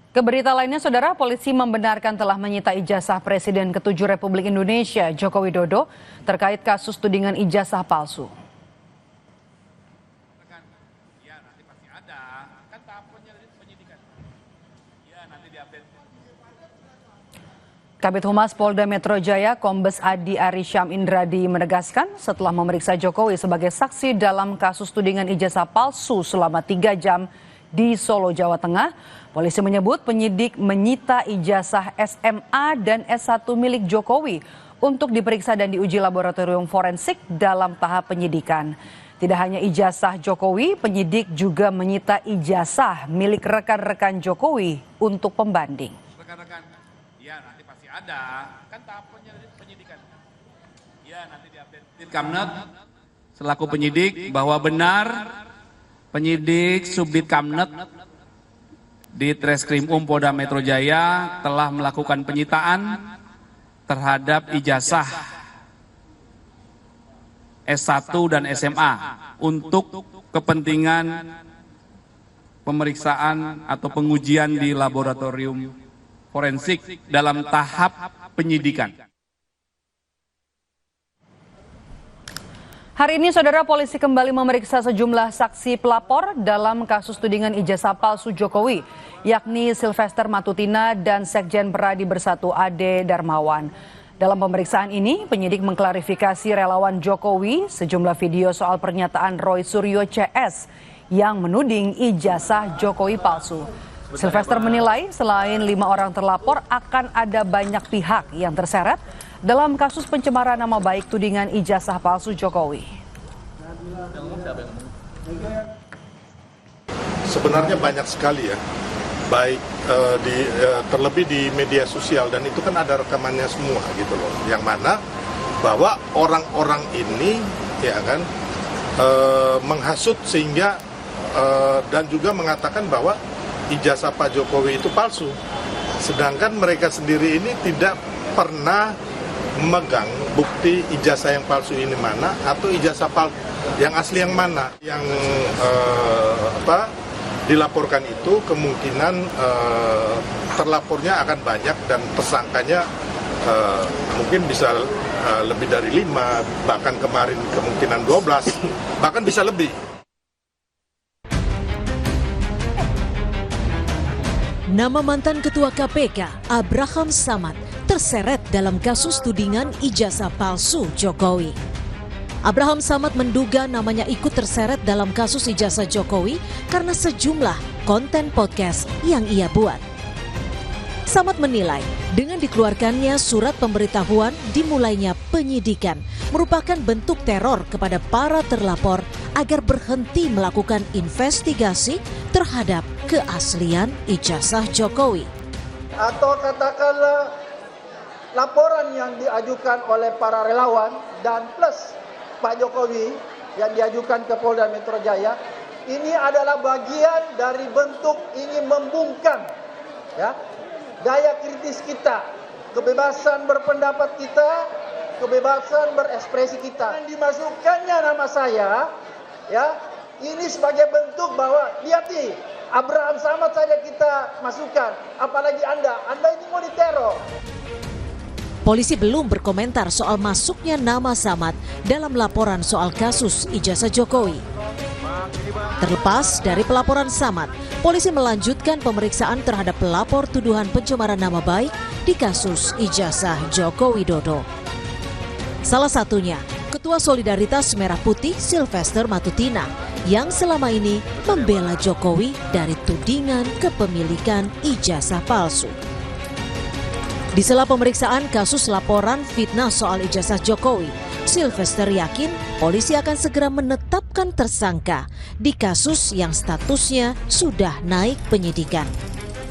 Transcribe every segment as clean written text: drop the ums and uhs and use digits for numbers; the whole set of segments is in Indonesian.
Keberita lainnya, Saudara, polisi membenarkan telah menyita ijazah Presiden ke-7 Republik Indonesia Joko Widodo terkait kasus tudingan ijazah palsu. Kabid Humas Polda Metro Jaya Kombes Adi Arisyam Indradi menegaskan setelah memeriksa Jokowi sebagai saksi dalam kasus tudingan ijazah palsu selama 3 jam di Solo, Jawa Tengah, polisi menyebut penyidik menyita ijazah SMA dan S1 milik Jokowi untuk diperiksa dan diuji laboratorium forensik dalam tahap penyidikan. Tidak hanya ijazah Jokowi, penyidik juga menyita ijazah milik rekan-rekan Jokowi untuk pembanding. Rekan-rekan, ya nanti pasti ada, kan tahap penyidikan. Ya nanti diupdate Kamnet selaku penyidik bahwa benar penyidik Subdit Kamnet di Treskrim Polda Metro Jaya telah melakukan penyitaan terhadap ijazah S1 dan SMA untuk kepentingan pemeriksaan atau pengujian di laboratorium forensik dalam tahap penyidikan. Hari ini, Saudara, polisi kembali memeriksa sejumlah saksi pelapor dalam kasus tudingan ijazah palsu Jokowi, yakni Sylvester Matutina dan Sekjen Peradi Bersatu Ade Darmawan. Dalam pemeriksaan ini, penyidik mengklarifikasi relawan Jokowi sejumlah video soal pernyataan Roy Suryo CS yang menuding ijazah Jokowi palsu. Sylvester menilai selain 5 orang terlapor akan ada banyak pihak yang terseret dalam kasus pencemaran nama baik tudingan ijazah palsu Jokowi. Sebenarnya banyak sekali ya, baik terlebih di media sosial, dan itu kan ada rekamannya semua gitu loh, yang mana bahwa orang-orang ini ya kan menghasut sehingga dan juga mengatakan bahwa ijazah Pak Jokowi itu palsu, sedangkan mereka sendiri ini tidak pernah memegang bukti ijazah yang palsu ini mana atau ijazah yang asli yang mana. Yang dilaporkan itu kemungkinan terlapornya akan banyak dan tersangkanya mungkin bisa lebih dari 5, bahkan kemarin kemungkinan 12, bahkan bisa lebih. Nama mantan Ketua KPK, Abraham Samad, terseret dalam kasus tudingan ijazah palsu Jokowi. Abraham Samad menduga namanya ikut terseret dalam kasus ijazah Jokowi karena sejumlah konten podcast yang ia buat. Samad menilai dengan dikeluarkannya surat pemberitahuan dimulainya penyidikan merupakan bentuk teror kepada para terlapor agar berhenti melakukan investigasi terhadap keaslian ijazah Jokowi. Atau katakanlah laporan yang diajukan oleh para relawan dan plus Pak Jokowi yang diajukan ke Polda Metro Jaya, ini adalah bagian dari bentuk ingin membungkam ya, daya kritis kita, kebebasan berpendapat kita, kebebasan berekspresi kita. Dan dimasukkannya nama saya, ya, ini sebagai bentuk bahwa lihat nih, Abraham Samad saja kita masukkan, apalagi Anda ini mau diteror. Polisi belum berkomentar soal masuknya nama Samad dalam laporan soal kasus ijazah Jokowi. Terlepas dari pelaporan Samad, polisi melanjutkan pemeriksaan terhadap pelapor tuduhan pencemaran nama baik di kasus ijazah Joko Widodo. Salah satunya, Ketua Solidaritas Merah Putih Sylvester Matutina yang selama ini membela Jokowi dari tudingan kepemilikan ijazah palsu. Di sela pemeriksaan kasus laporan fitnah soal ijazah Jokowi, Sylvester yakin polisi akan segera menetapkan tersangka di kasus yang statusnya sudah naik penyidikan.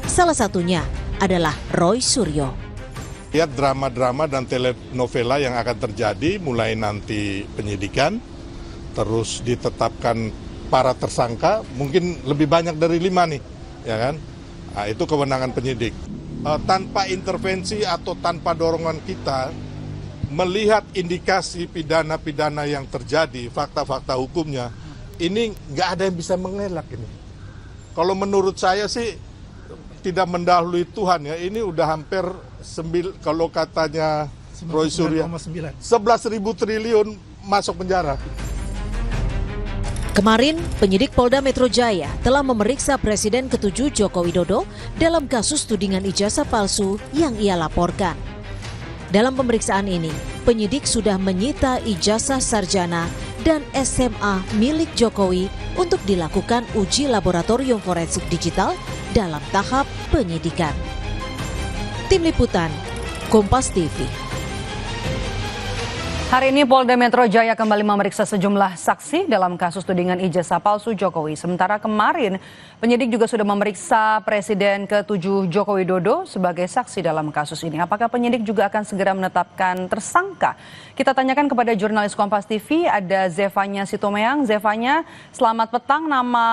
Salah satunya adalah Roy Suryo. Lihat drama-drama dan telenovela yang akan terjadi mulai nanti penyidikan, terus ditetapkan para tersangka, mungkin lebih banyak dari 5 nih, ya kan? Nah, itu kewenangan penyidik. Tanpa intervensi atau tanpa dorongan kita, melihat indikasi pidana-pidana yang terjadi, fakta-fakta hukumnya, ini nggak ada yang bisa mengelak ini. Kalau menurut saya sih, tidak mendahului Tuhan ya. Ini udah hampir kalau katanya Roy Suryo 11.000 triliun masuk penjara. Kemarin, penyidik Polda Metro Jaya telah memeriksa Presiden ke-7 Joko Widodo dalam kasus tudingan ijazah palsu yang ia laporkan. Dalam pemeriksaan ini, penyidik sudah menyita ijazah sarjana dan SMA milik Jokowi untuk dilakukan uji laboratorium forensik digital dalam tahap penyidikan. Tim Liputan, Kompas TV. Hari ini Polda Metro Jaya kembali memeriksa sejumlah saksi dalam kasus tudingan ijazah palsu Jokowi. Sementara kemarin penyidik juga sudah memeriksa Presiden ke-7 Joko Widodo sebagai saksi dalam kasus ini. Apakah penyidik juga akan segera menetapkan tersangka? Kita tanyakan kepada jurnalis Kompas TV, ada Zefanya Sitomeang. Zefanya, selamat petang. Nama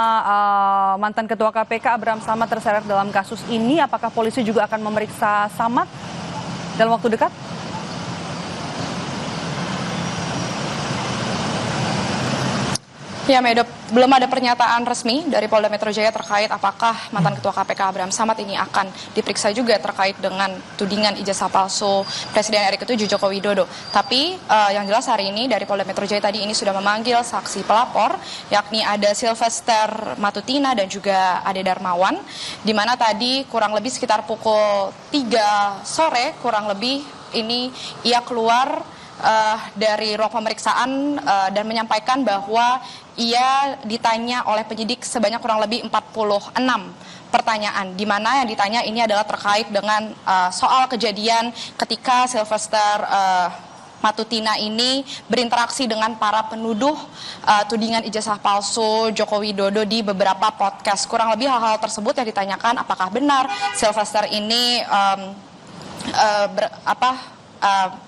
mantan Ketua KPK Abraham Samad terseret dalam kasus ini. Apakah polisi juga akan memeriksa Samad dalam waktu dekat? Ya, Medop, belum ada pernyataan resmi dari Polda Metro Jaya terkait apakah mantan Ketua KPK Abraham Samad ini akan diperiksa juga terkait dengan tudingan ijazah palsu Presiden RI ke-7 Joko Widodo. Tapi yang jelas hari ini dari Polda Metro Jaya tadi ini sudah memanggil saksi pelapor, yakni ada Sylvester Matutina dan juga Ade Darmawan, di mana tadi kurang lebih sekitar pukul 3 sore kurang lebih ini ia keluar dari ruang pemeriksaan dan menyampaikan bahwa ia ditanya oleh penyidik sebanyak kurang lebih 46 pertanyaan, di mana yang ditanya ini adalah terkait dengan soal kejadian ketika Sylvester Matutina ini berinteraksi dengan para penuduh tudingan ijazah palsu Joko Widodo di beberapa podcast. Kurang lebih hal-hal tersebut yang ditanyakan, apakah benar Sylvester ini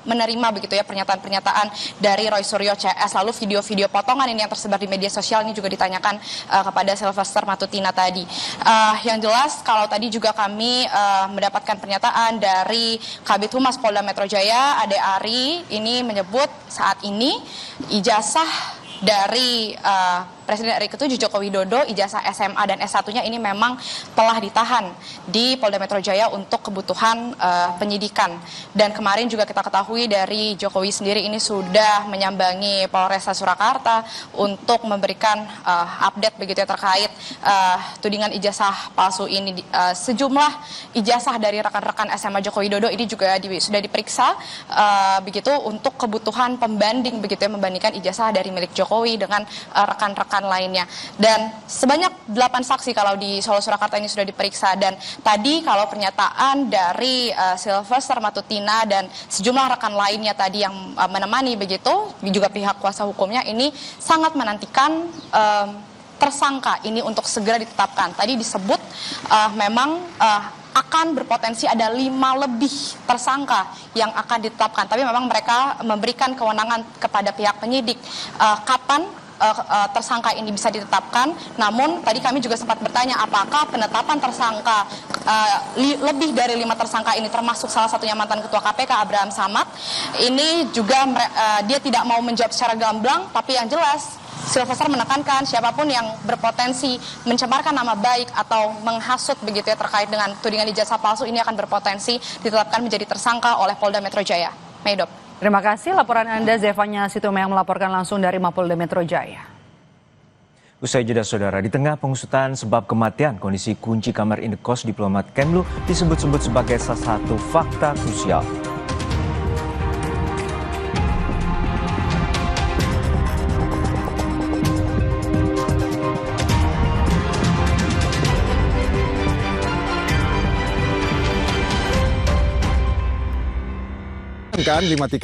menerima begitu ya pernyataan-pernyataan dari Roy Suryo CS. Lalu video-video potongan ini yang tersebar di media sosial ini juga ditanyakan kepada Sylvester Matutina tadi. Yang jelas kalau tadi juga kami mendapatkan pernyataan dari Kabid Humas Polda Metro Jaya Ade Ari, ini menyebut saat ini ijazah dari Presiden RI ke-7 Joko Widodo, ijazah SMA dan S1-nya ini memang telah ditahan di Polda Metro Jaya untuk kebutuhan penyidikan. Dan kemarin juga kita ketahui dari Jokowi sendiri ini sudah menyambangi Polresta Surakarta untuk memberikan update begitu ya terkait tudingan ijazah palsu ini. Sejumlah ijazah dari rekan-rekan SMA Joko Widodo ini juga sudah diperiksa begitu untuk kebutuhan pembanding begitu ya, membandingkan ijazah dari milik Jokowi dengan rekan-rekan lainnya. Dan sebanyak 8 saksi kalau di Solo Surakarta ini sudah diperiksa. Dan tadi kalau pernyataan dari Sylvester Matutina dan sejumlah rekan lainnya tadi yang menemani begitu, juga pihak kuasa hukumnya ini sangat menantikan tersangka ini untuk segera ditetapkan. Tadi disebut memang akan berpotensi ada 5 lebih tersangka yang akan ditetapkan. Tapi memang mereka memberikan kewenangan kepada pihak penyidik kapan tersangka ini bisa ditetapkan. Namun tadi kami juga sempat bertanya apakah penetapan tersangka lebih dari 5 tersangka ini termasuk salah satunya mantan Ketua KPK Abraham Samad. Ini juga dia tidak mau menjawab secara gamblang, tapi yang jelas Sylvester menekankan siapapun yang berpotensi mencemarkan nama baik atau menghasut begitu ya terkait dengan tudingan ijazah palsu ini akan berpotensi ditetapkan menjadi tersangka oleh Polda Metro Jaya. Medop. Terima kasih laporan Anda Zefanya Sitomeang melaporkan langsung dari Mapolda Metro Jaya. Usai jeda saudara, di tengah pengusutan sebab kematian, kondisi kunci kamar indekos diplomat Kemlu disebut-sebut sebagai salah satu fakta krusial. Kan 53